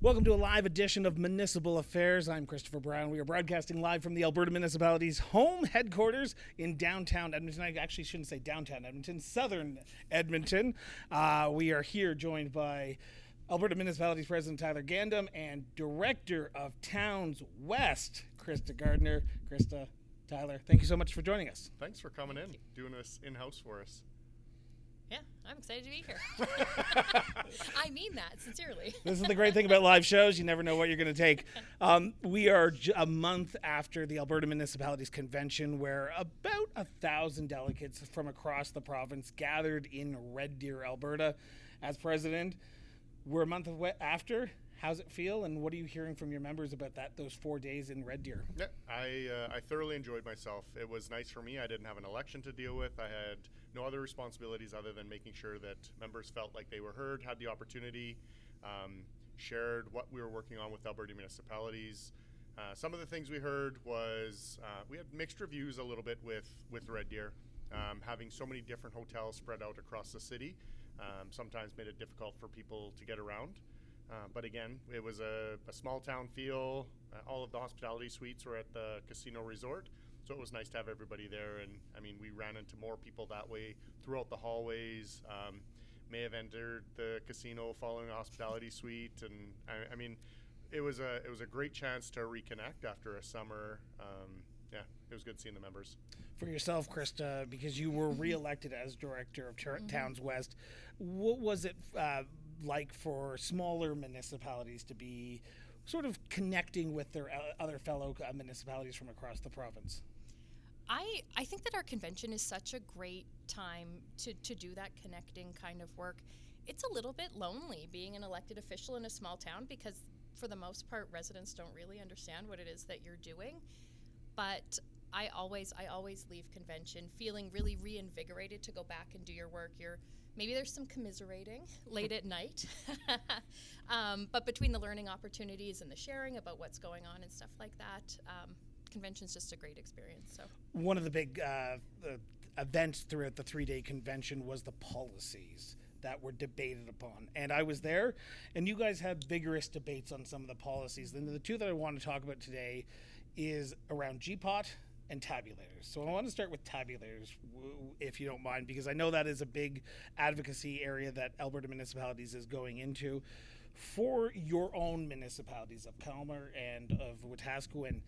Welcome to a live edition of Municipal Affairs. I'm Christopher Brown. We are broadcasting live from the Alberta Municipalities' home headquarters in downtown Edmonton. I actually shouldn't say downtown Edmonton, southern Edmonton. We are here joined by Alberta Municipalities President Tyler Gandam and Director of Towns West, Krista Gardner. Krista, Tyler, thank you so much for joining us. Thanks for coming in, doing this in-house for us. Yeah, I'm excited to be here. I mean that sincerely. This is the great thing about live shows. You never know what you're going to take. We are a month after the Alberta Municipalities Convention, where about 1,000 delegates from across the province gathered in Red Deer, Alberta. As president, we're a month after. How's it feel, and what are you hearing from your members about those 4 days in Red Deer? Yeah, I thoroughly enjoyed myself. It was nice for me. I didn't have an election to deal with. I had no other responsibilities other than making sure that members felt like they were heard, had the opportunity, shared what we were working on with Alberta Municipalities. Some of the things we heard was we had mixed reviews a little bit with Red Deer. Having so many different hotels spread out across the city sometimes made it difficult for people to get around. But again, it was a small town feel. All of the hospitality suites were at the casino resort, so it was nice to have everybody there. And I mean, we ran into more people that way throughout the hallways. May have entered the casino following a hospitality suite, and I mean, it was a great chance to reconnect after a summer. Yeah, it was good seeing the members. For yourself, Krista, because you were reelected as director of Towns West, what was it like for smaller municipalities to be sort of connecting with their other fellow municipalities from across the province? I think that our convention is such a great time to do that connecting kind of work. It's a little bit lonely being an elected official in a small town because for the most part residents don't really understand what it is that you're doing. But I always leave convention feeling really reinvigorated to go back and do your work. Maybe there's some commiserating late at night, but between the learning opportunities and the sharing about what's going on and stuff like that, convention's just a great experience. So one of the big events throughout the 3-day convention was the policies that were debated upon. And I was there, and you guys had vigorous debates on some of the policies. And the two that I want to talk about today is around GPOT and tabulators. So I want to start with tabulators, if you don't mind, because I know that is a big advocacy area that Alberta Municipalities is going into. For your own municipalities of Calmar and of Wetaskiwin,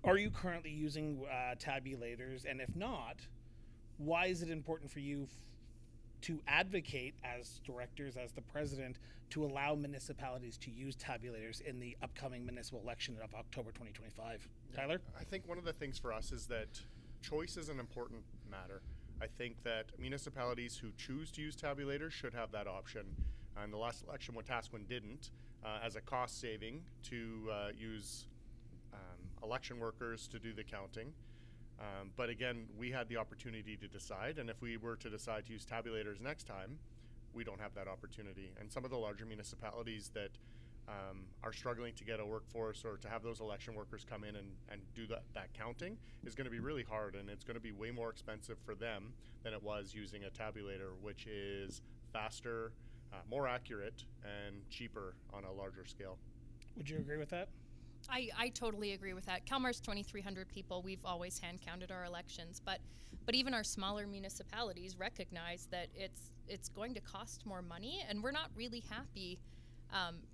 are you currently using tabulators? And if not, why is it important for you to advocate as directors, as the president, to allow municipalities to use tabulators in the upcoming municipal election of October 2025? Tyler? I think one of the things for us is that choice is an important matter. I think that municipalities who choose to use tabulators should have that option. In the last election, Wetaskiwin didn't, as a cost saving to use election workers to do the counting. But again, we had the opportunity to decide, and if we were to decide to use tabulators next time, we don't have that opportunity. And some of the larger municipalities that are struggling to get a workforce or to have those election workers come in and do that counting is going to be really hard, and it's going to be way more expensive for them than it was using a tabulator, which is faster, more accurate, and cheaper on a larger scale. Would you agree with that? I totally agree with that. Calmar's 2,300 people. We've always hand counted our elections, but even our smaller municipalities recognize that it's going to cost more money, and we're not really happy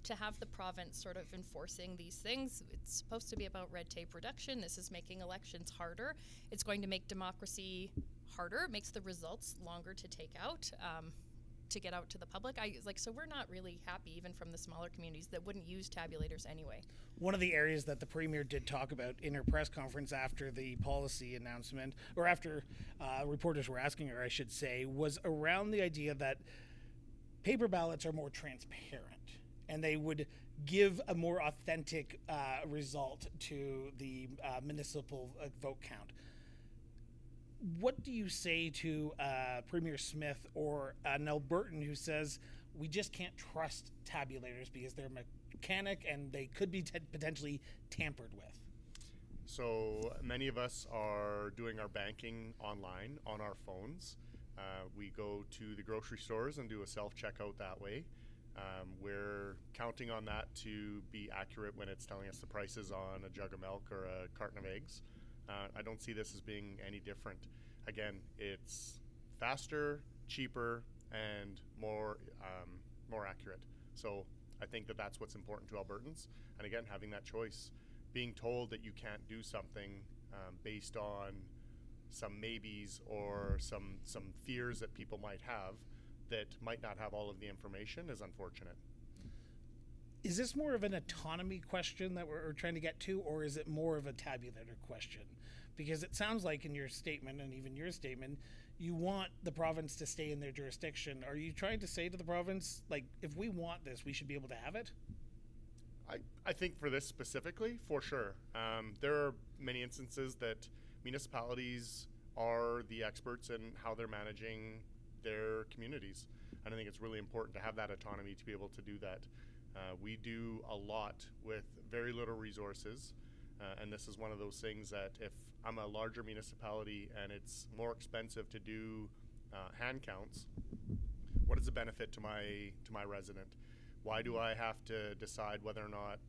to have the province sort of enforcing these things. It's supposed to be about red tape reduction. This is making elections harder. It's going to make democracy harder. It makes the results longer to take out. To get out to the public. So we're not really happy even from the smaller communities that wouldn't use tabulators anyway. One of the areas that the Premier did talk about in her press conference after the policy announcement, or after reporters were asking her, I should say, was around the idea that paper ballots are more transparent and they would give a more authentic result to the municipal vote count. What do you say to Premier Smith or an Albertan who says we just can't trust tabulators because they're mechanic and they could be potentially tampered with? So many of us are doing our banking online on our phones. We go to the grocery stores and do a self-checkout that way. We're counting on that to be accurate when it's telling us the prices on a jug of milk or a carton of eggs. I don't see this as being any different. Again, it's faster, cheaper, and more accurate. So I think that that's what's important to Albertans. And again, having that choice, being told that you can't do something based on some maybes or some fears that people might have that might not have all of the information is unfortunate. Is this more of an autonomy question that we're trying to get to, or is it more of a tabulator question? Because it sounds like in your statement, and even your statement, you want the province to stay in their jurisdiction. Are you trying to say to the province, like, if we want this, we should be able to have it? I think for this specifically, for sure. There are many instances that municipalities are the experts in how they're managing their communities. And I think it's really important to have that autonomy to be able to do that. We do a lot with very little resources. And this is one of those things that if I'm a larger municipality and it's more expensive to do hand counts, what is the benefit to my resident? Why do I have to decide whether or not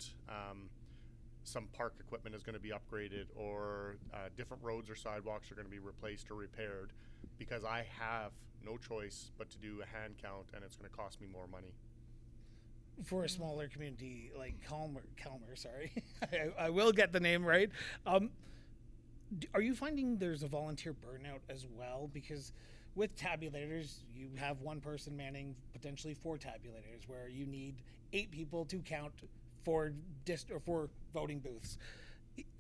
some park equipment is going to be upgraded or different roads or sidewalks are going to be replaced or repaired? Because I have no choice but to do a hand count, and it's going to cost me more money. For a smaller community like Calmer, sorry, I will get the name right. Are you finding there's a volunteer burnout as well? Because with tabulators, you have one person manning potentially 4 tabulators, where you need 8 people to count 4 voting booths.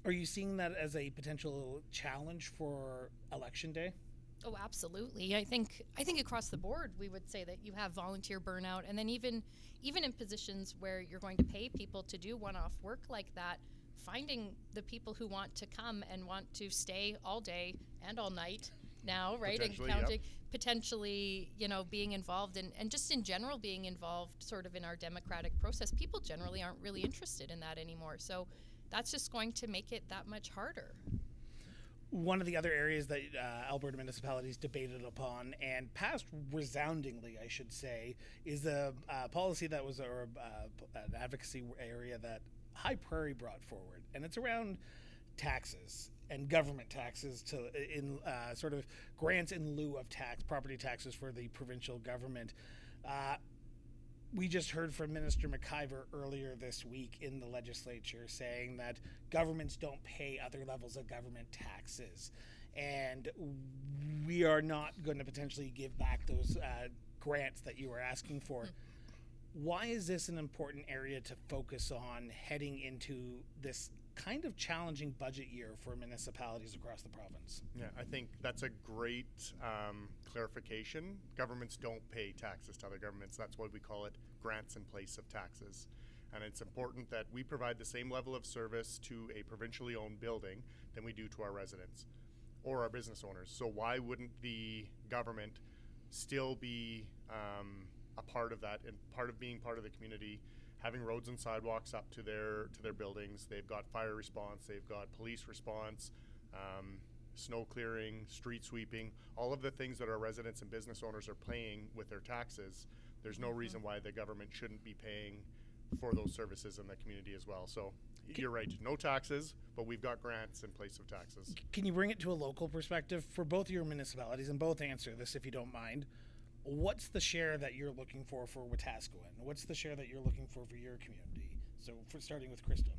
Are you seeing that as a potential challenge for election day? Oh, absolutely. I think across the board we would say that you have volunteer burnout, and then even in positions where you're going to pay people to do one-off work like that, finding the people who want to come and want to stay all day and all night now, right? And counting, potentially, being involved and just in general being involved sort of in our democratic process. People generally aren't really interested in that anymore. So that's just going to make it that much harder. One of the other areas that Alberta Municipalities debated upon and passed resoundingly, I should say, is the policy that was an advocacy area that High Prairie brought forward, and it's around taxes and government taxes in sort of grants in lieu of property taxes for the provincial government. We just heard from Minister McIver earlier this week in the legislature saying that governments don't pay other levels of government taxes, and we are not going to potentially give back those grants that you were asking for. Why is this an important area to focus on heading into this kind of challenging budget year for municipalities across the province? Yeah, I think that's a great clarification. Governments don't pay taxes to other governments. That's why we call it grants in place of taxes. And it's important that we provide the same level of service to a provincially owned building than we do to our residents or our business owners. So why wouldn't the government still be a part of that and being part of the community, having roads and sidewalks up to their buildings? They've got fire response, they've got police response, snow clearing, street sweeping, all of the things that our residents and business owners are paying with their taxes. There's no reason why the government shouldn't be paying for those services in the community as well. So you're right, no taxes, but we've got grants in place of taxes. Can you bring it to a local perspective for both your municipalities, and both answer this if you don't mind? What's the share that you're looking for Wetaskiwin? What's the share that you're looking for your community? So starting with Krista.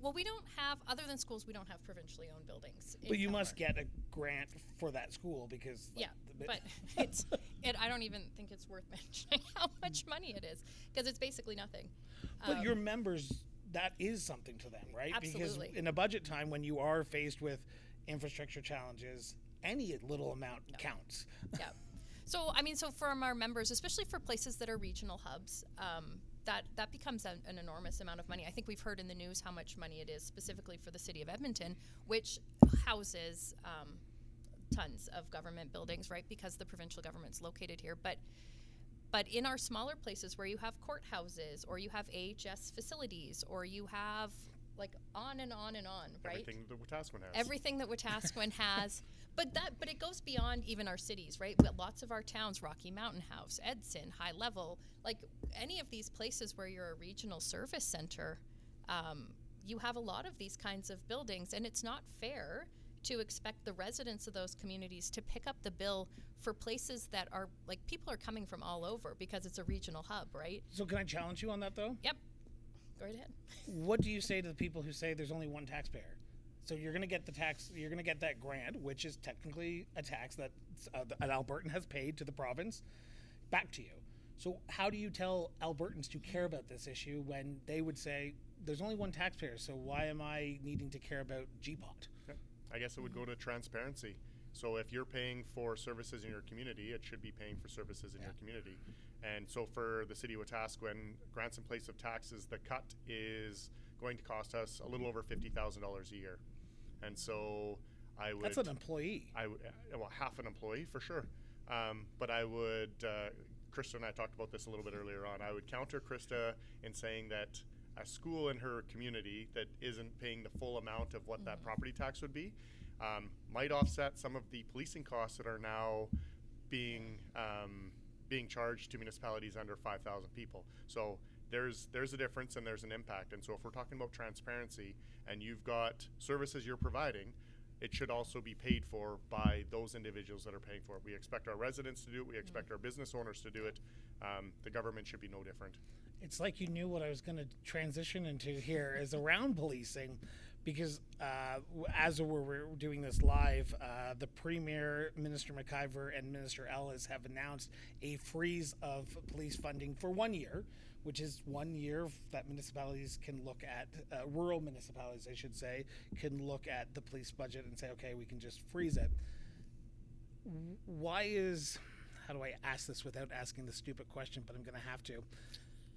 Well, we don't have, other than schools, we don't have provincially owned buildings. But you must get a grant for that school because... but I don't even think it's worth mentioning how much money it is, because it's basically nothing. But your members, that is something to them, right? Absolutely. Because in a budget time when you are faced with infrastructure challenges, any little amount counts. Yeah. So from our members, especially for places that are regional hubs, that becomes an enormous amount of money. I think we've heard in the news how much money it is specifically for the city of Edmonton, which houses tons of government buildings, right? Because the provincial government's located here. But in our smaller places where you have courthouses or you have AHS facilities or you have like on and on and on, right? Everything that Wetaskiwin has. Everything that Wetaskiwin has, but it goes beyond even our cities, right? But lots of our towns, Rocky Mountain House, Edson, High Level, like any of these places where you're a regional service center, you have a lot of these kinds of buildings, and it's not fair to expect the residents of those communities to pick up the bill for places that are, like, people are coming from all over because it's a regional hub, right? So can I challenge you on that, though? Yep. Go right ahead. What do you say to the people who say there's only one taxpayer? So you're going to get you're going to get that grant, which is technically a tax that an Albertan has paid to the province, back to you. So how do you tell Albertans to care about this issue when they would say, there's only one taxpayer, so why am I needing to care about GPOT? I guess it would go to transparency. So if you're paying for services in your community, it should be paying for services in your community. And so for the city of Wetaskiwin, grants in place of taxes, the cut is going to cost us a little over $50,000 a year. And so I would... That's an employee. Well, half an employee for sure. But I would, Krista and I talked about this a little bit earlier on, I would counter Krista in saying that a school in her community that isn't paying the full amount of what that property tax would be might offset some of the policing costs that are now being charged to municipalities under 5,000 people. So there's a difference and there's an impact. And so if we're talking about transparency and you've got services you're providing, it should also be paid for by those individuals that are paying for it. We expect our residents to do it. We expect our business owners to do it. The government should be no different. It's like you knew what I was going to transition into here is around policing, because as we're doing this live, the Premier, Minister McIver, and Minister Ellis have announced a freeze of police funding for 1 year, which is 1 year that municipalities can look at, rural municipalities, I should say, can look at the police budget and say, okay, we can just freeze it. How do I ask this without asking the stupid question, but I'm going to have to.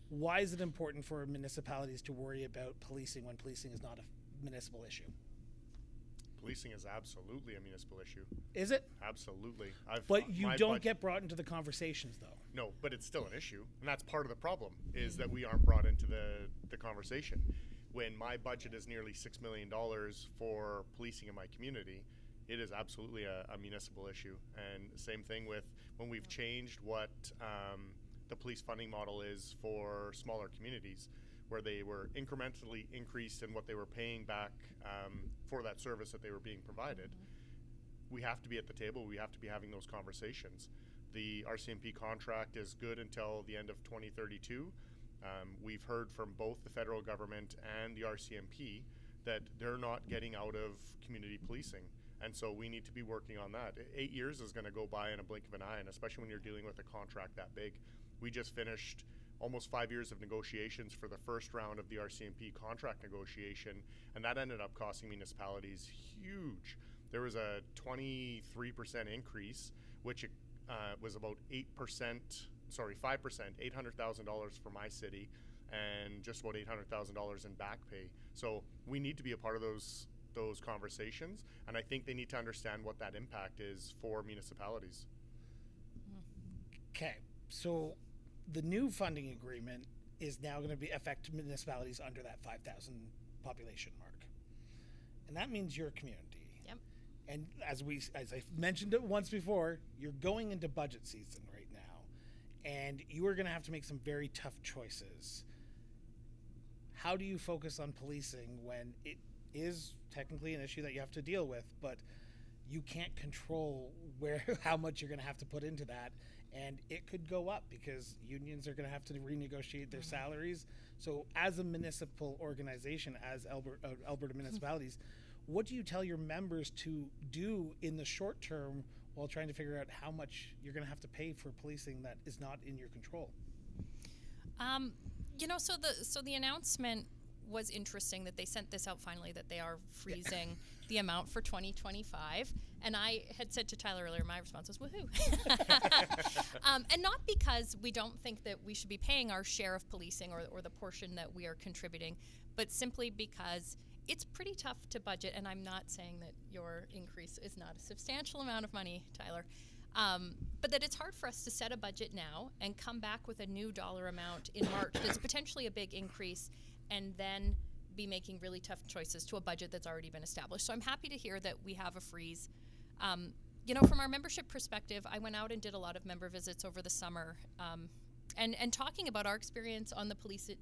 Why is it important for municipalities to worry about policing when policing is not a municipal issue? Policing is absolutely a municipal issue. Is it? Absolutely. But you don't get brought into the conversations, though. No, but it's still an issue. And that's part of the problem, is that we aren't brought into the conversation. When my budget is nearly $6 million for policing in my community, it is absolutely a municipal issue. And same thing with when we've changed what the police funding model is for smaller communities, where they were incrementally increased in what they were paying back for that service that they were being provided. We have to be at the table. We have to be having those conversations. The RCMP contract is good until the end of 2032. We've heard from both the federal government and the RCMP that they're not getting out of community policing. And so we need to be working on that. 8 years is going to go by in a blink of an eye, and especially when you're dealing with a contract that big. We just finished almost 5 years of negotiations for the first round of the RCMP contract negotiation, and that ended up costing municipalities huge. There was a 23% increase, which was about 5%, $800,000 for my city, and just about $800,000 in back pay. So we need to be a part of those conversations, and I think they need to understand what that impact is for municipalities. Okay, so the new funding agreement is now going to affect municipalities under that 5,000 population mark, and that means your community. Yep. And as I mentioned it once before, you're going into budget season right now, and you are going to have to make some very tough choices. How do you focus on policing when it is technically an issue that you have to deal with, but you can't control how much you're going to have to put into that, and it could go up because unions are going to have to renegotiate their salaries. So as a municipal organization, as Alberta Municipalities, what do you tell your members to do in the short term while trying to figure out how much you're going to have to pay for policing that is not in your control? So the announcement was interesting that they sent this out finally, that they are freezing the amount for 2025. And I had said to Tyler earlier, my response was woohoo. And not because we don't think that we should be paying our share of policing or the portion that we are contributing, but simply because it's pretty tough to budget. And I'm not saying that your increase is not a substantial amount of money, Tyler, but that it's hard for us to set a budget now and come back with a new dollar amount in March that's potentially a big increase, and then be making really tough choices to a budget that's already been established. So I'm happy to hear that we have a freeze. From our membership perspective, I went out and did a lot of member visits over the summer, and talking about our experience on the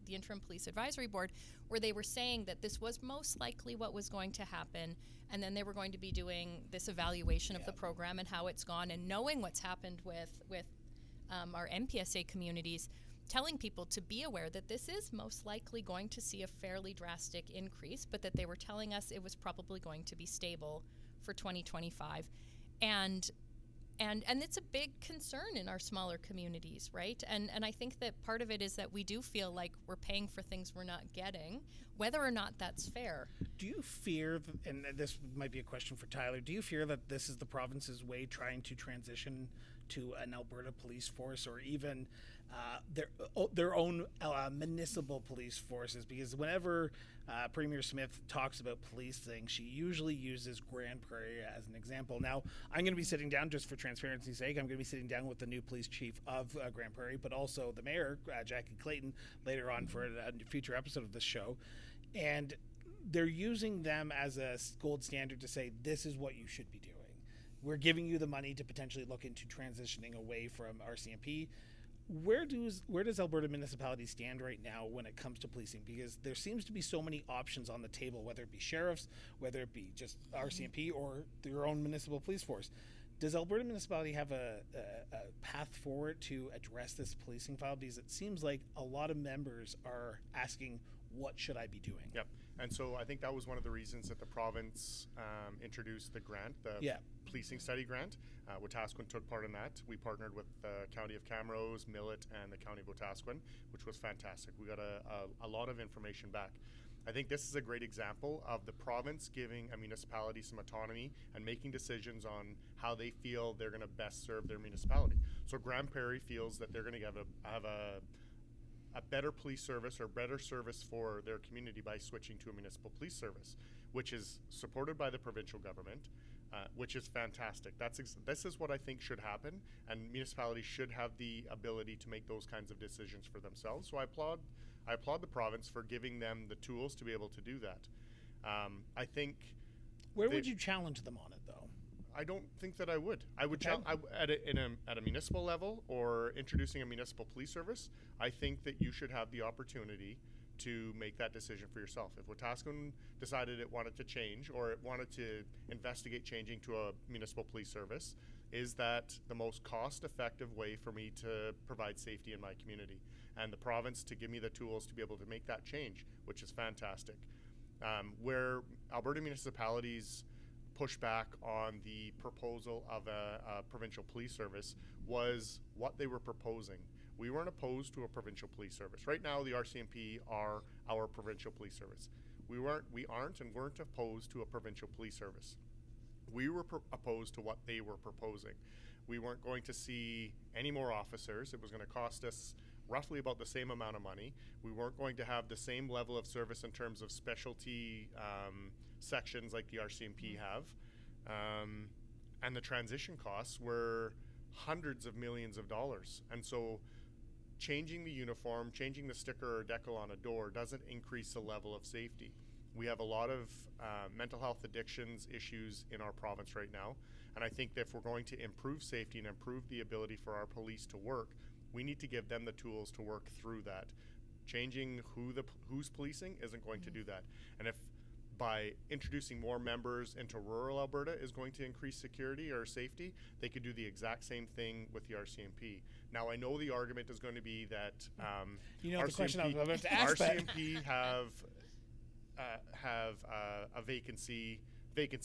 interim police advisory board, where they were saying that this was most likely what was going to happen, and then they were going to be doing this evaluation of the program and how it's gone, and knowing what's happened with our MPSA communities, telling people to be aware that this is most likely going to see a fairly drastic increase, but that they were telling us it was probably going to be stable for 2025. And it's a big concern in our smaller communities, right? And I think that part of it is that we do feel like we're paying for things we're not getting, whether or not that's fair. Do you fear, and this might be a question for Tyler, do you fear that this is the province's way trying to transition to an Alberta police force, or even their own municipal police forces? Because whenever Premier Smith talks about policing, she usually uses Grand Prairie as an example. Now, I'm going to be sitting down, just for transparency's sake, I'm going to be sitting down with the new police chief of Grand Prairie, but also the mayor, Jackie Clayton, later on for a future episode of this show. And they're using them as a gold standard to say, this is what you should be doing. We're giving you the money to potentially look into transitioning away from RCMP. Where does Alberta Municipalities stand right now when it comes to policing? Because there seems to be so many options on the table, whether it be sheriffs, whether it be just RCMP or their own municipal police force. Does Alberta Municipality have a path forward to address this policing file? Because it seems like a lot of members are asking, what should I be doing? Yep. And so I think that was one of the reasons that the province introduced the grant, the policing study grant. Wetaskiwin took part in that. We partnered with the County of Camrose, Millet, and the County of Wetaskiwin, which was fantastic. We got a lot of information back. I think this is a great example of the province giving a municipality some autonomy and making decisions on how they feel they're going to best serve their municipality. So Grand Prairie feels that they're going to have a better police service or better service for their community by switching to a municipal police service, which is supported by the provincial government, which is fantastic. This is what I think should happen, and municipalities should have the ability to make those kinds of decisions for themselves. So I applaud the province for giving them the tools to be able to do that. I think. Where would you challenge them on it, though? I don't think that I would. I would Okay. at a municipal level or introducing a municipal police service. I think that you should have the opportunity to make that decision for yourself. If Wetaskiwin decided it wanted to change or it wanted to investigate changing to a municipal police service, is that the most cost-effective way for me to provide safety in my community? And the province to give me the tools to be able to make that change, which is fantastic. Where Alberta municipalities push back on the proposal of a provincial police service was what they were proposing. We weren't opposed to a provincial police service. Right now, the RCMP are our provincial police service. We aren't and weren't opposed to a provincial police service. We were opposed to what they were proposing. We weren't going to see any more officers. It was going to cost us roughly about the same amount of money. We weren't going to have the same level of service in terms of specialty sections like the RCMP have. And the transition costs were hundreds of millions of dollars. And so changing the uniform, changing the sticker or decal on a door doesn't increase the level of safety. We have a lot of mental health addictions issues in our province right now. And I think that if we're going to improve safety and improve the ability for our police to work, we need to give them the tools to work through that. Changing who's policing isn't going to do that. And if by introducing more members into rural Alberta is going to increase security or safety, they could do the exact same thing with the RCMP. Now, I know the argument is going to be that the question I was about to ask. RCMP have a vacancy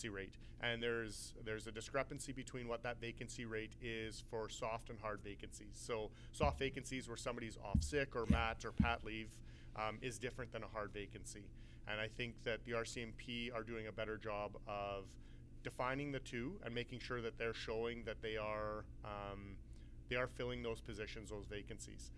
rate, and there's a discrepancy between what that vacancy rate is for soft and hard vacancies. So soft vacancies where somebody's off sick or mat or pat leave is different than a hard vacancy. And I think that the RCMP are doing a better job of defining the two and making sure that they're showing that they are filling those positions, those vacancies.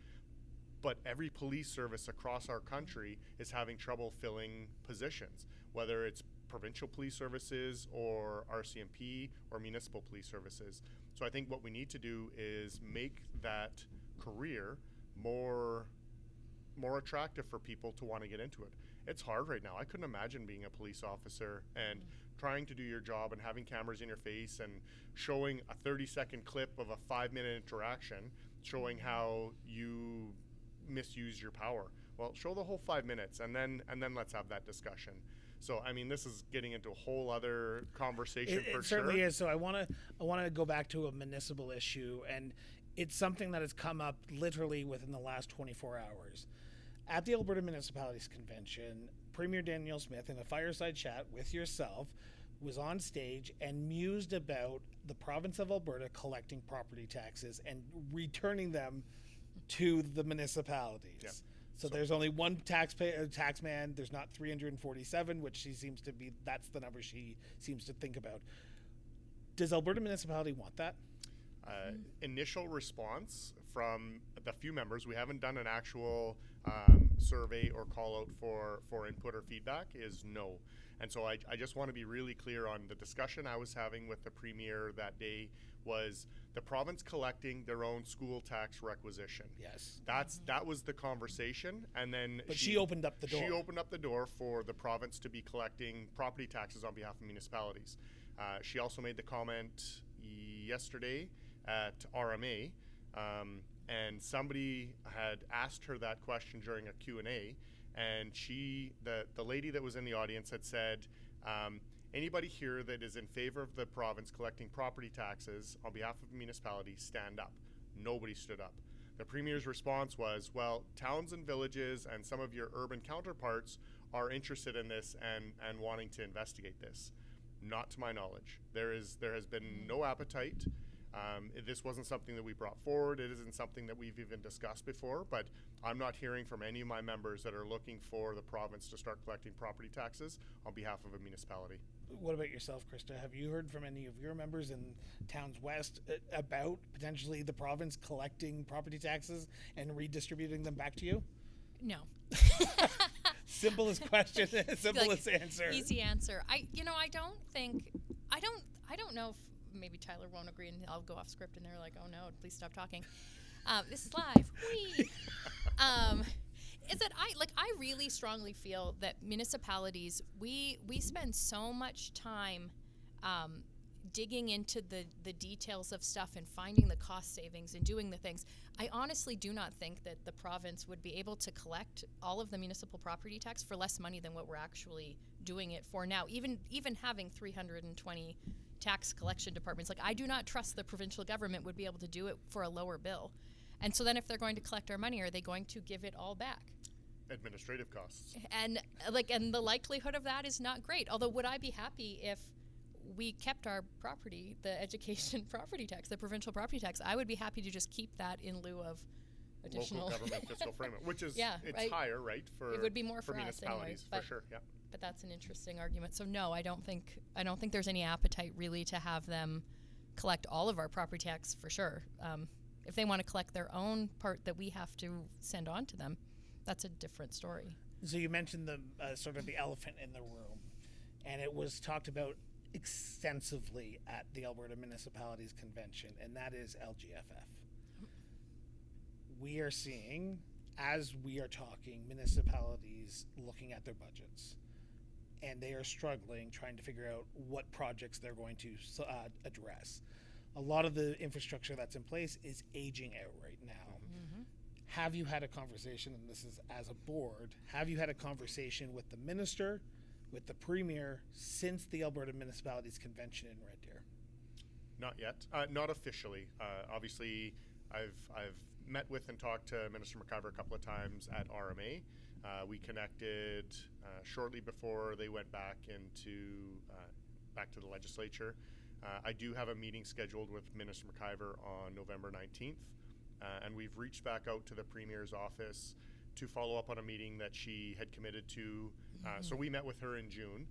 But every police service across our country is having trouble filling positions, whether it's provincial police services or RCMP or municipal police services. So I think what we need to do is make that career more more attractive for people to want to get into it. It's hard right now. I couldn't imagine being a police officer and trying to do your job and having cameras in your face and showing a 30-second clip of a 5-minute interaction showing how you misuse your power. Well, show the whole 5 minutes and then let's have that discussion. So, I mean, this is getting into a whole other conversation for sure. It certainly is. So I want to go back to a municipal issue, and it's something that has come up literally within the last 24 hours. At the Alberta Municipalities Convention, Premier Danielle Smith, in a fireside chat with yourself, was on stage and mused about the province of Alberta collecting property taxes and returning them to the municipalities. Yeah. So there's only one taxman. There's not 347, which she seems to be. That's the number she seems to think about. Does Alberta Municipality want that? Initial response from the few members, we haven't done an actual survey or call out for input or feedback, is no. And so I just want to be really clear on the discussion I was having with the Premier that day was the province collecting their own school tax requisition. Yes. That was the conversation, and then But she opened up the door. She opened up the door for the province to be collecting property taxes on behalf of municipalities. She also made the comment yesterday at RMA, and somebody had asked her that question during a Q&A, and the lady that was in the audience had said, anybody here that is in favor of the province collecting property taxes on behalf of a municipality, stand up. Nobody stood up. The Premier's response was, well, towns and villages and some of your urban counterparts are interested in this and wanting to investigate this. Not to my knowledge. There has been no appetite. This wasn't something that we brought forward. It isn't something that we've even discussed before, but I'm not hearing from any of my members that are looking for the province to start collecting property taxes on behalf of a municipality. What about yourself, Krista? Have you heard from any of your members in towns west about potentially the province collecting property taxes and redistributing them back to you? No. Simplest question, simplest answer. Easy answer. I don't know if maybe Tyler won't agree and I'll go off script and they're like, oh no, please stop talking. This is live. Whee! Is that I really strongly feel that municipalities, we spend so much time digging into the details of stuff and finding the cost savings and doing the things. I honestly do not think that the province would be able to collect all of the municipal property tax for less money than what we're actually doing it for now. Even having 320 tax collection departments, I do not trust the provincial government would be able to do it for a lower bill. And so then if they're going to collect our money, are they going to give it all back? Administrative costs. And the likelihood of that is not great. Although would I be happy if we kept our property, the education property tax, the provincial property tax? I would be happy to just keep that in lieu of additional local government fiscal framework, which is right. higher, right? It would be more for us municipalities, anyway, for sure. Yeah. But that's an interesting argument. So no, I don't think there's any appetite really to have them collect all of our property tax for sure. If they want to collect their own part that we have to send on to them, that's a different story. So you mentioned the sort of the elephant in the room, and it was talked about extensively at the Alberta Municipalities Convention, and that is LGFF. We are seeing, as we are talking, municipalities looking at their budgets, and they are struggling trying to figure out what projects they're going to address. A lot of the infrastructure that's in place is aging out right now. Mm-hmm. Have you had a conversation, and this is as a board, have you had a conversation with the minister, with the premier, since the Alberta Municipalities Convention in Red Deer? Not yet. Not officially. Obviously, I've met with and talked to Minister McIver a couple of times at RMA. We connected shortly before they went back to the legislature. I do have a meeting scheduled with Minister McIver on November 19th, and we've reached back out to the Premier's office to follow up on a meeting that she had committed to. So we met with her in June,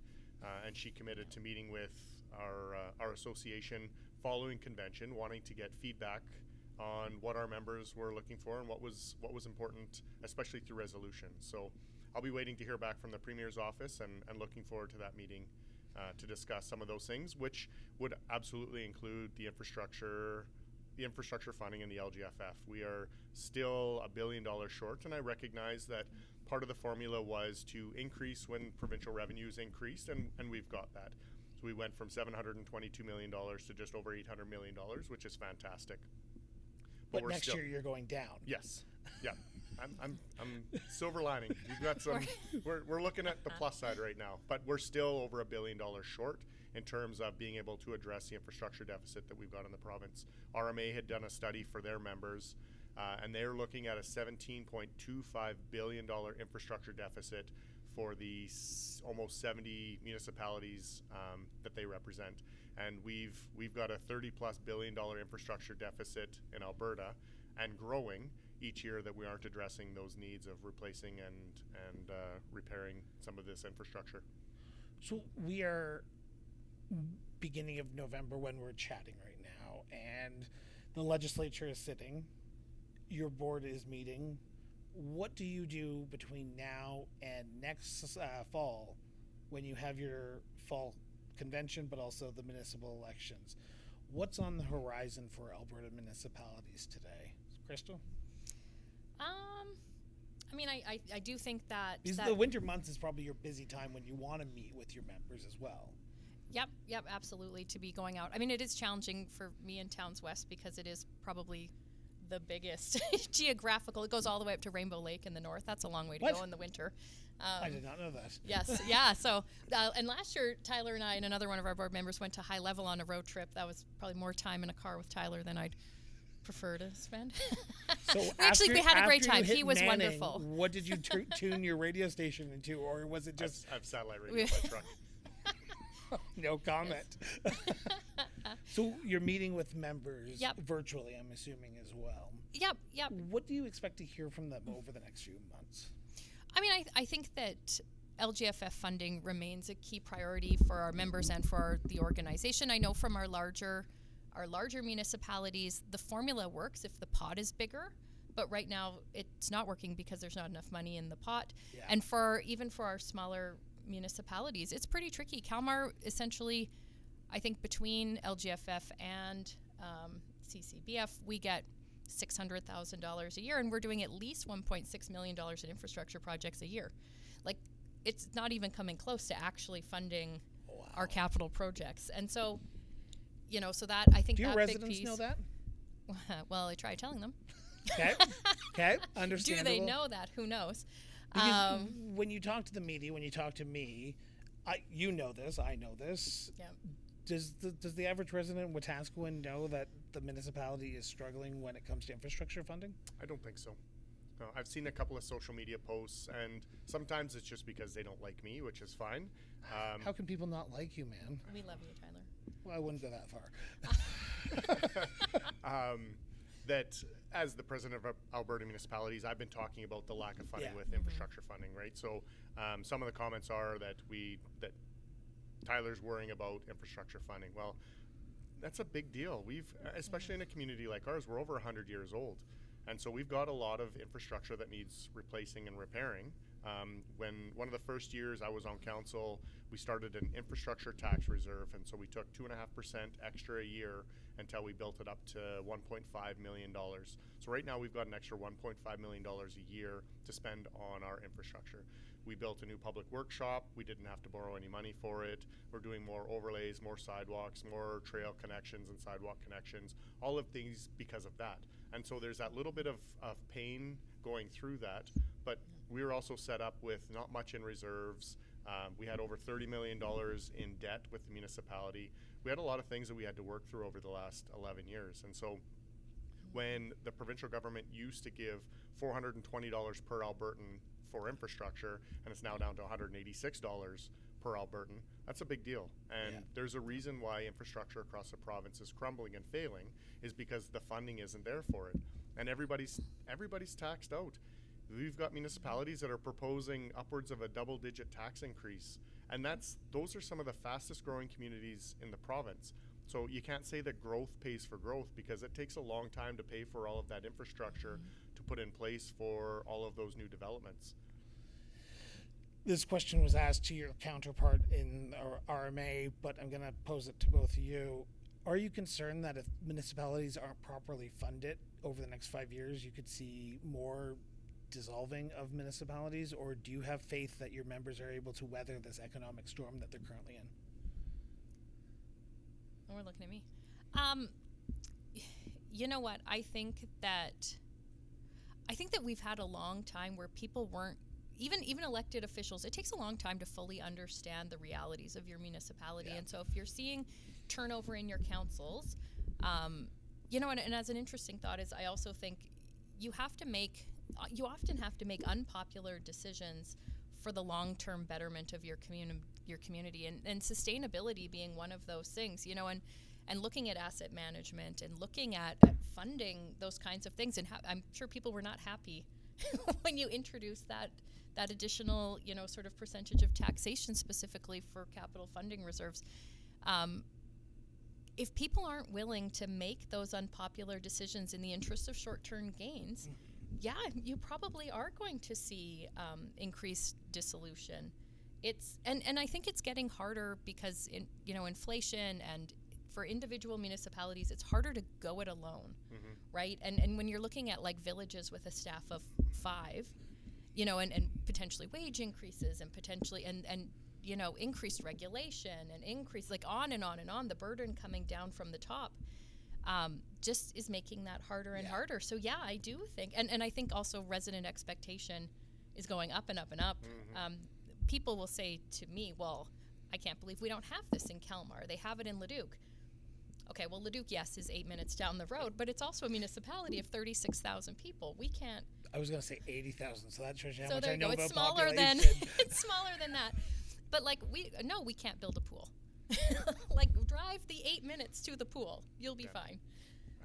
and she committed to meeting with our association following convention, wanting to get feedback on what our members were looking for and what was important, especially through resolution. So I'll be waiting to hear back from the Premier's office and looking forward to that meeting to discuss some of those things, which would absolutely include the infrastructure the infrastructure funding in the LGFF. We are still $1 billion short, and I recognize that part of the formula was to increase when provincial revenues increased, and we've got that. So we went from $722 million to just over $800 million, which is fantastic. But we're next still, year you're going down. Yes. Yeah. I'm silver lining. We've got some. We're looking at the plus side right now, but we're still over $1 billion short in terms of being able to address the infrastructure deficit that we've got in the province. RMA had done a study for their members, and they're looking at a $17.25 billion infrastructure deficit for the almost 70 municipalities that they represent. And we've got a $30+ billion infrastructure deficit in Alberta, and growing each year, that we aren't addressing those needs of replacing and repairing some of this infrastructure. So we are beginning of November when we're chatting right now, and the legislature is sitting, your board is meeting. What do you do between now and next fall when you have your fall convention, but also the municipal elections? What's on the horizon for Alberta municipalities today? Crystal? I mean, I do think that the winter months is probably your busy time when you want to meet with your members as well. Yep, absolutely, to be going out. I mean, it is challenging for me in Towns West because it is probably the biggest geographical. It goes all the way up to Rainbow Lake in the north. That's a long way to go in the winter. I did not know that. Yes, yeah. So, and last year, Tyler and I and another one of our board members went to High Level on a road trip. That was probably more time in a car with Tyler than I'd prefer to spend. So we had a great time. He was Manning, wonderful. What did you tune your radio station into, or was it just? I have satellite radio in my truck. No comment. So you're meeting with members virtually, I'm assuming, as well. Yep. What do you expect to hear from them over the next few months? I mean, I think that LGFF funding remains a key priority for our members and for the organization. I know from our larger municipalities, the formula works if the pot is bigger, but right now it's not working because there's not enough money in the pot. Yeah. And even for our smaller municipalities, it's pretty tricky. Kalmar essentially, I think between LGFF and CCBF, we get $600,000 a year, and we're doing at least $1.6 million in infrastructure projects a year. Like, it's not even coming close to actually funding our capital projects. And so, so that, I think, do your that residents big piece, know that? Well, I try telling them. Okay, understandable. Do they know that? Who knows? When you talk to the media, when you talk to me, you know this, I know this. Yeah. Does the average resident in Wetaskiwin know that the municipality is struggling when it comes to infrastructure funding? I don't think so. No, I've seen a couple of social media posts, and sometimes it's just because they don't like me, which is fine. How can people not like you, man? We love you, Tyler. Well, I wouldn't go that far. That as the president of Alberta Municipalities, I've been talking about the lack of funding with infrastructure funding, right? So some of the comments are that Tyler's worrying about infrastructure funding. Well, that's a big deal. Especially in a community like ours, we're over 100 years old. And so we've got a lot of infrastructure that needs replacing and repairing. When one of the first years I was on council, we started an infrastructure tax reserve, and so we took 2.5% extra a year until we built it up to $1.5 million. So right now we've got an extra $1.5 million a year to spend on our infrastructure. We built a new public workshop. We didn't have to borrow any money for it. We're doing more overlays, more sidewalks, more trail connections and sidewalk connections, all of things because of that. And so there's that little bit of pain going through that, but we were also set up with not much in reserves. We had over $30 million in debt with the municipality. We had a lot of things that we had to work through over the last 11 years. And so when the provincial government used to give $420 per Albertan for infrastructure, and it's now down to $186 per Albertan, that's a big deal. And there's a reason why infrastructure across the province is crumbling and failing, is because the funding isn't there for it. And everybody's taxed out. We've got municipalities that are proposing upwards of a double-digit tax increase, and those are some of the fastest growing communities in the province. So you can't say that growth pays for growth, because it takes a long time to pay for all of that infrastructure to put in place for all of those new developments. This question was asked to your counterpart in our RMA, but I'm going to pose it to both of you. Are you concerned that if municipalities aren't properly funded over the next 5 years, you could see more dissolving of municipalities, or do you have faith that your members are able to weather this economic storm that they're currently in? Oh, we're looking at me. You know what? I think that we've had a long time where people weren't even elected officials. It takes a long time to fully understand the realities of your municipality, and so if you're seeing turnover in your councils, and as an interesting thought is, I also think you often have to make unpopular decisions for the long-term betterment of your community, and sustainability being one of those things, and looking at asset management and looking at funding those kinds of things. And I'm sure people were not happy when you introduced that additional, sort of percentage of taxation specifically for capital funding reserves. If people aren't willing to make those unpopular decisions in the interest of short-term gains, you probably are going to see increased dissolution. And I think it's getting harder because inflation, and for individual municipalities, it's harder to go it alone, right? And when you're looking at like villages with a staff of 5, and potentially wage increases and potentially and increased regulation and increase, like on and on and on, the burden coming down from the top just is making that harder and harder. So I do think, and I think also resident expectation is going up and up and up. People will say to me, well, I can't believe we don't have this in Kalmar. They have it in Leduc. Okay, well, Leduc, yes, is 8 minutes down the road, but it's also a municipality of 36,000 people. We can't. I was going to say 80,000, so that shows you how so much there I you know go. about It's smaller population. than it's smaller than that. But we can't build a pool. Drive the 8 minutes to the pool. You'll be fine.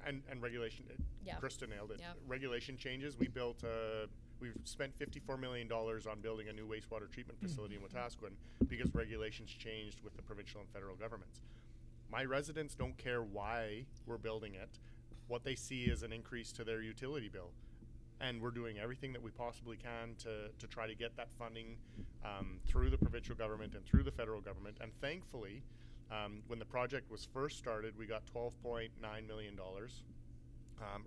And regulation. Krista nailed it. Yeah. Regulation changes. We've spent $54 million on building a new wastewater treatment facility in Wetaskiwin because regulations changed with the provincial and federal governments. My residents don't care why we're building it. What they see is an increase to their utility bill. And we're doing everything that we possibly can to try to get that funding through the provincial government and through the federal government. And thankfully, when the project was first started, we got $12.9 million.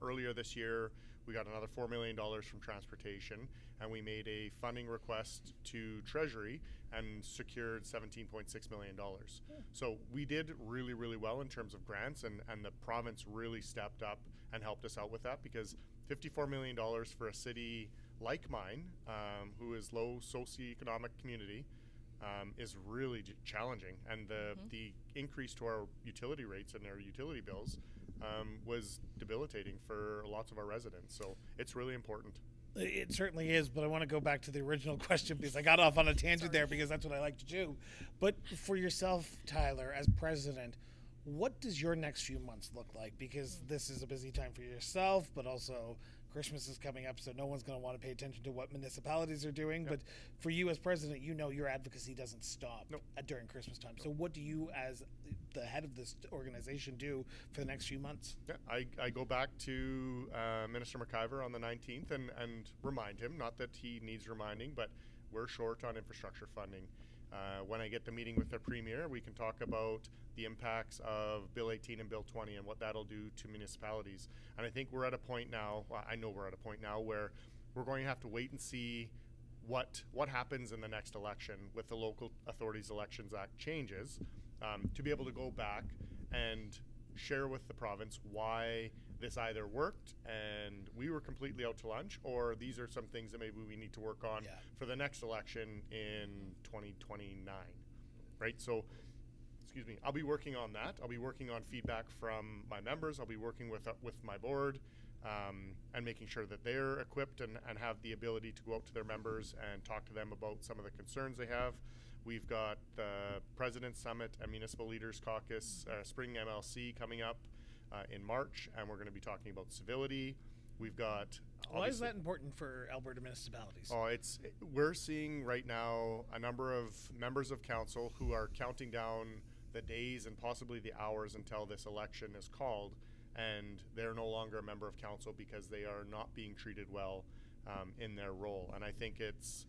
Earlier this year, we got another $4 million from transportation, and we made a funding request to Treasury and secured $17.6 million. So we did really, really well in terms of grants, and the province really stepped up and helped us out with that, because $54 million for a city like mine, who is low socioeconomic community, is really challenging. And the increase to our utility rates and our utility bills was debilitating for lots of our residents. So it's really important. It certainly is, but I want to go back to the original question because I got off on a tangent there because that's what I like to do. But for yourself, Tyler, as president, what does your next few months look like? Because this is a busy time for yourself, but also Christmas is coming up, so no one's going to want to pay attention to what municipalities are doing. Yep. But for you as president, your advocacy doesn't stop during Christmas time. So what do you, as the head of this organization, do for the next few months? Yeah, I go back to Minister McIver on the 19th and remind him, not that he needs reminding, but we're short on infrastructure funding. When I get the meeting with the Premier, we can talk about the impacts of Bill 18 and Bill 20 and what that'll do to municipalities. And I think we're at a point now, I know we're at a point now where we're going to have to wait and see what happens in the next election with the Local Authorities Elections Act changes, to be able to go back and share with the province why this either worked and we were completely out to lunch, or these are some things that maybe we need to work on for the next election in 2029, right? So, excuse me, I'll be working on that. I'll be working on feedback from my members. I'll be working with my board and making sure that they're equipped and have the ability to go out to their members and talk to them about some of the concerns they have. We've got the President's Summit and Municipal Leaders Caucus Spring MLC coming up in March, and we're going to be talking about civility. We've got. Why is that important for Alberta municipalities? We're seeing right now a number of members of council who are counting down the days and possibly the hours until this election is called, and they're no longer a member of council because they are not being treated well in their role. And I think it's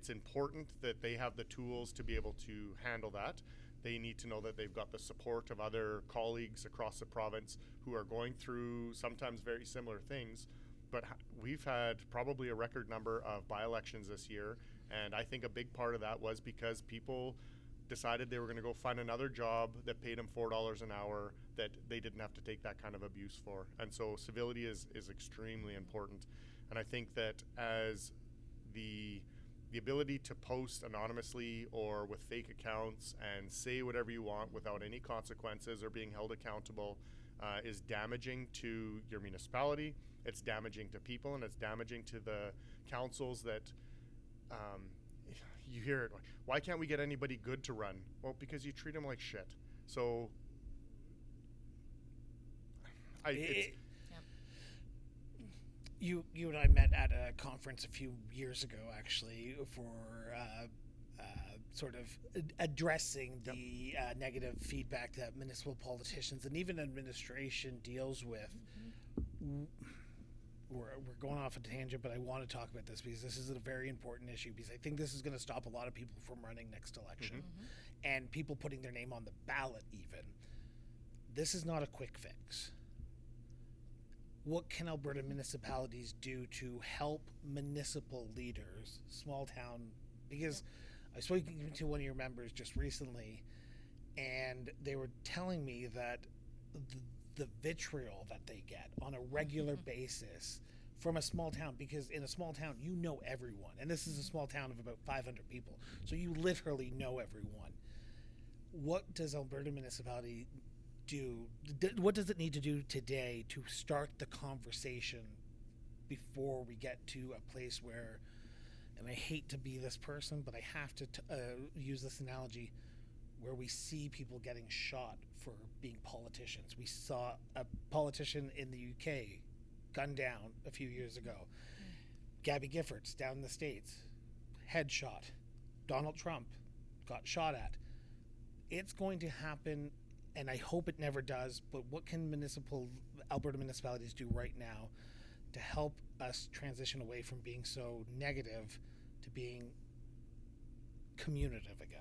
important that they have the tools to be able to handle that. They need to know that they've got the support of other colleagues across the province who are going through sometimes very similar things. But we've had probably a record number of by-elections this year, and I think a big part of that was because people decided they were going to go find another job that paid them $4 an hour that they didn't have to take that kind of abuse for. And so civility is extremely important. And I think that as the ability to post anonymously or with fake accounts and say whatever you want without any consequences or being held accountable is damaging to your municipality, it's damaging to people, and it's damaging to the councils that you hear it, why can't we get anybody good to run? Well, because you treat them like shit. So You and I met at a conference a few years ago, actually, for sort of addressing the negative feedback that municipal politicians and even administration deals with. We're going off a tangent, but I want to talk about this because this is a very important issue, because I think this is going to stop a lot of people from running next election and people putting their name on the ballot even. This is not a quick fix. What can Alberta municipalities do to help municipal leaders, small town, because I spoke to one of your members just recently, and they were telling me that the vitriol that they get on a regular basis from a small town, because in a small town, you know everyone. And this is a small town of about 500 people. So you literally know everyone. What does Alberta municipality do? What does it need to do today to start the conversation before we get to a place where, and I hate to be this person, but I have to use this analogy, where we see people getting shot for being politicians. We saw a politician in the UK gunned down a few years ago. Gabby Giffords down in the States, headshot. Donald Trump got shot at. It's going to happen, and I hope it never does, but what can Alberta municipalities do right now to help us transition away from being so negative to being communicative again?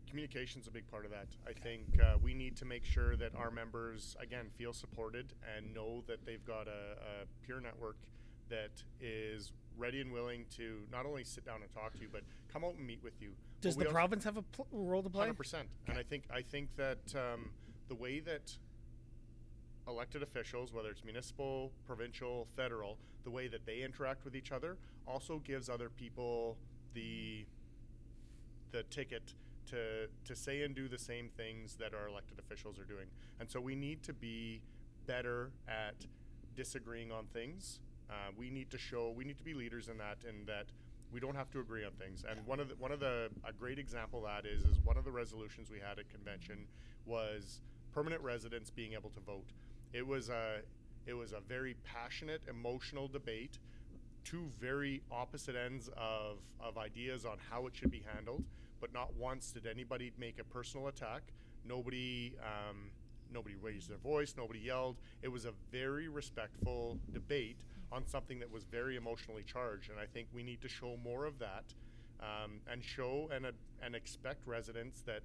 Communication's a big part of that. I think we need to make sure that our members, again, feel supported and know that they've got a peer network that is ready and willing to not only sit down and talk to you, but come out and meet with you. Does the province have a role to play? 100%. Okay. And I think that the way that elected officials, whether it's municipal, provincial, federal, the way that they interact with each other also gives other people the ticket to say and do the same things that our elected officials are doing. And so we need to be better at disagreeing on things. We need to be leaders in that we don't have to agree on things. And a great example of that is one of the resolutions we had at convention was permanent residents being able to vote. It was a very passionate, emotional debate, two very opposite ends of ideas on how it should be handled, but not once did anybody make a personal attack. Nobody raised their voice, nobody yelled. It was a very respectful debate on something that was very emotionally charged, and I think we need to show more of that, and show and expect residents that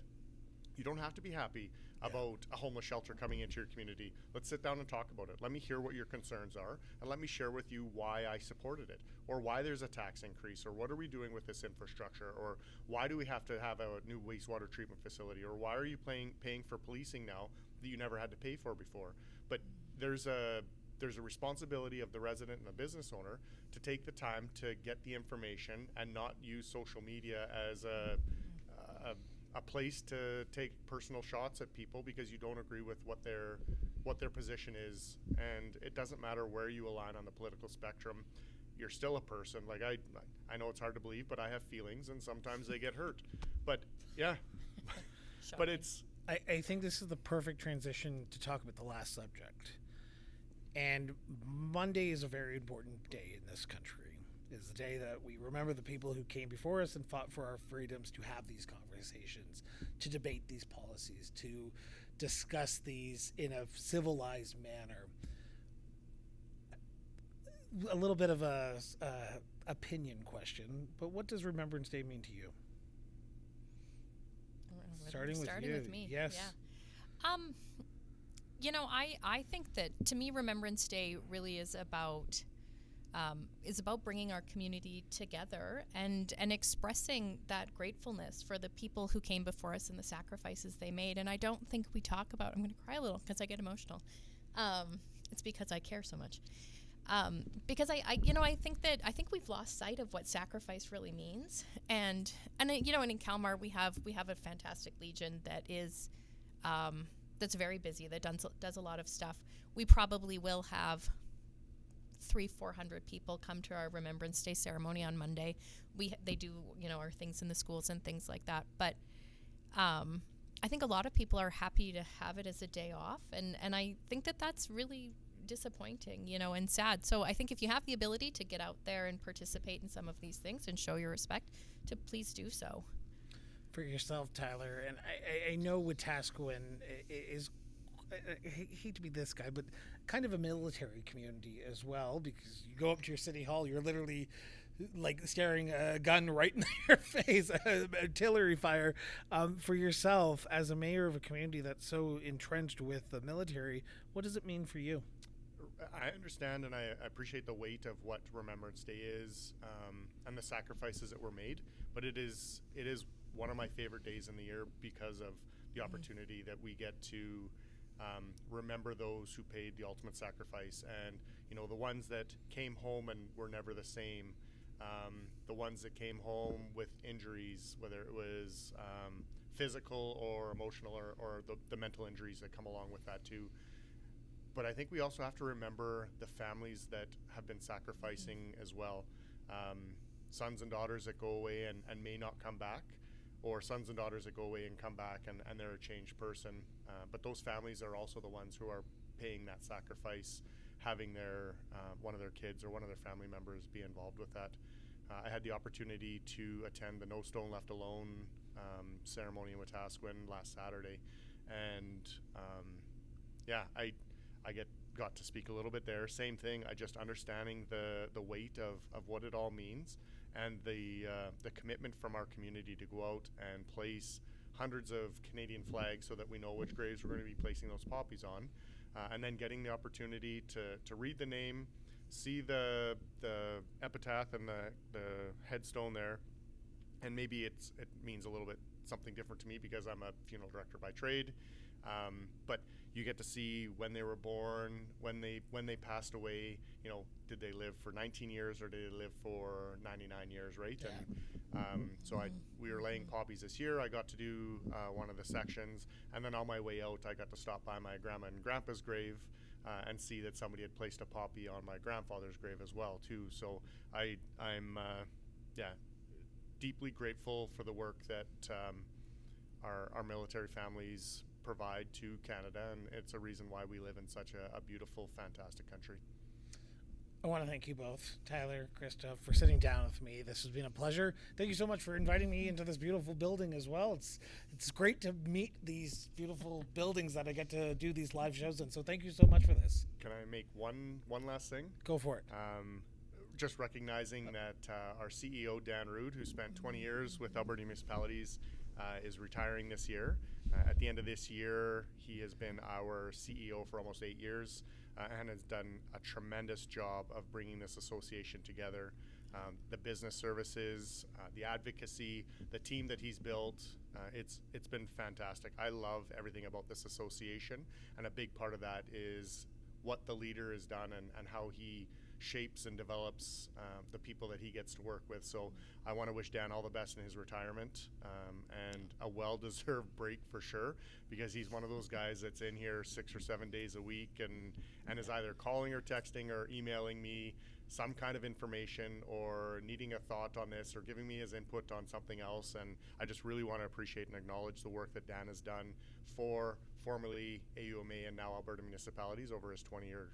you don't have to be happy about a homeless shelter coming into your community. Let's sit down and talk about it. Let me hear what your concerns are, and let me share with you why I supported it, or why there's a tax increase, or what are we doing with this infrastructure, or why do we have to have a new wastewater treatment facility, or why are you paying for policing now that you never had to pay for before. But there's a responsibility of the resident and the business owner to take the time to get the information and not use social media as a place to take personal shots at people because you don't agree with what their position is. And it doesn't matter where you align on the political spectrum, you're still a person. Like I know it's hard to believe, but I have feelings and sometimes they get hurt. But yeah, but it's. I think this is the perfect transition to talk about the last subject. And Monday is a very important day in this country. It's the day that we remember the people who came before us and fought for our freedoms, to have these conversations, to debate these policies, to discuss these in a civilized manner. A little bit of a opinion question, but what does Remembrance Day mean to you? Starting with starting you. with me. Yes. Yeah. I think that to me, Remembrance Day really is about bringing our community together and expressing that gratefulness for the people who came before us and the sacrifices they made. And I don't think we talk about. I'm going to cry a little because I get emotional. It's because I care so much. Because I think we've lost sight of what sacrifice really means. And in Kalmar we have a fantastic Legion that is that's very busy, that does a lot of stuff. We probably will have 300-400 people come to our Remembrance Day ceremony on Monday. They do our things in the schools and things like that. But I think a lot of people are happy to have it as a day off, and I think that's really disappointing, and sad. So I think if you have the ability to get out there and participate in some of these things and show your respect, to please do so. For yourself, Tyler, and I know Wetaskiwin is, I hate to be this guy, but kind of a military community as well, because you go up to your city hall, you're literally like staring a gun right in your face, artillery fire. For yourself, as a mayor of a community that's so entrenched with the military, what does it mean for you? I understand and I appreciate the weight of what Remembrance Day is, and the sacrifices that were made, but it is one of my favorite days in the year because of the opportunity that we get to remember those who paid the ultimate sacrifice, and the ones that came home and were never the same, the ones that came home with injuries, whether it was physical or emotional or the mental injuries that come along with that too. But I think we also have to remember the families that have been sacrificing as well. Sons and daughters that go away and may not come back, or sons and daughters that go away and come back and they're a changed person. But those families are also the ones who are paying that sacrifice, having their one of their kids or one of their family members be involved with that. I had the opportunity to attend the No Stone Left Alone ceremony in Wetaskiwin last Saturday, and I got to speak a little bit there. Same thing, I just understanding the weight of what it all means, and the commitment from our community to go out and place hundreds of Canadian flags so that we know which graves we're going to be placing those poppies on, and then getting the opportunity to read the name, see the epitaph and the headstone there, and maybe it means a little bit something different to me because I'm a funeral director by trade, but you get to see when they were born, when they passed away. Did they live for 19 years or did they live for 99 years, right? Yeah. And so we were laying poppies this year. I got to do one of the sections, and then on my way out, I got to stop by my grandma and grandpa's grave and see that somebody had placed a poppy on my grandfather's grave as well too. So I'm deeply grateful for the work that our military families provide to Canada, and it's a reason why we live in such a beautiful, fantastic country. I want to thank you both, Tyler, Krista, for sitting down with me. This has been a pleasure. Thank you so much for inviting me into this beautiful building as well. It's great to meet these beautiful buildings that I get to do these live shows in. So thank you so much for this. Can I make one last thing? Go for it. Just recognizing that our CEO, Dan Rood, who spent 20 years with Alberta Municipalities, is retiring this year. At the end of this year, he has been our CEO for almost 8 years and has done a tremendous job of bringing this association together. The business services, the advocacy, the team that he's built, it's been fantastic. I love everything about this association, and a big part of that is what the leader has done and how he shapes and develops the people that he gets to work with. So I want to wish Dan all the best in his retirement, and a well-deserved break for sure, because he's one of those guys that's in here 6 or 7 days a week and is either calling or texting or emailing me some kind of information or needing a thought on this or giving me his input on something else. And I just really want to appreciate and acknowledge the work that Dan has done for formerly AUMA and now Alberta Municipalities over his 20-year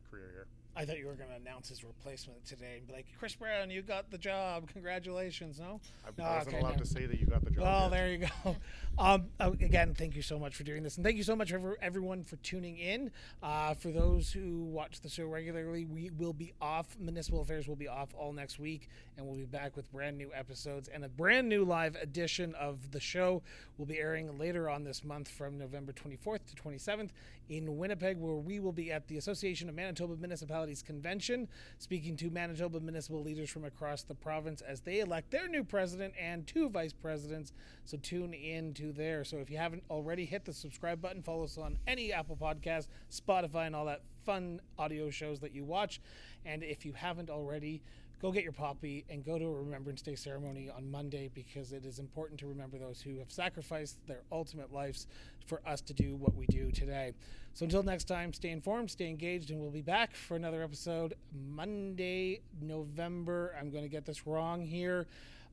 career here. I thought you were going to announce his replacement today and be like, Chris Brown, you got the job. Congratulations. No? I wasn't allowed to say that you got the job. Well, yet. there you go. Again, thank you so much for doing this. And thank you so much for everyone for tuning in. For those who watch the show regularly, we will be off. Municipal Affairs will be off all next week. And we'll be back with brand new episodes. And a brand new live edition of the show will be airing later on this month from November 24th to 27th in Winnipeg, where we will be at the Association of Manitoba Municipalities Convention, speaking to Manitoba municipal leaders from across the province as they elect their new president and 2 vice presidents. So tune in to there. So if you haven't already, hit the subscribe button, follow us on any Apple Podcast, Spotify, and all that fun audio shows that you watch. And if you haven't already, go get your poppy and go to a Remembrance Day ceremony on Monday, because it is important to remember those who have sacrificed their ultimate lives for us to do what we do today. So until next time, stay informed, stay engaged, and we'll be back for another episode Monday, November. I'm going to get this wrong here.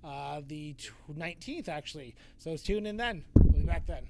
The 19th, actually. So tune in then. We'll be back then.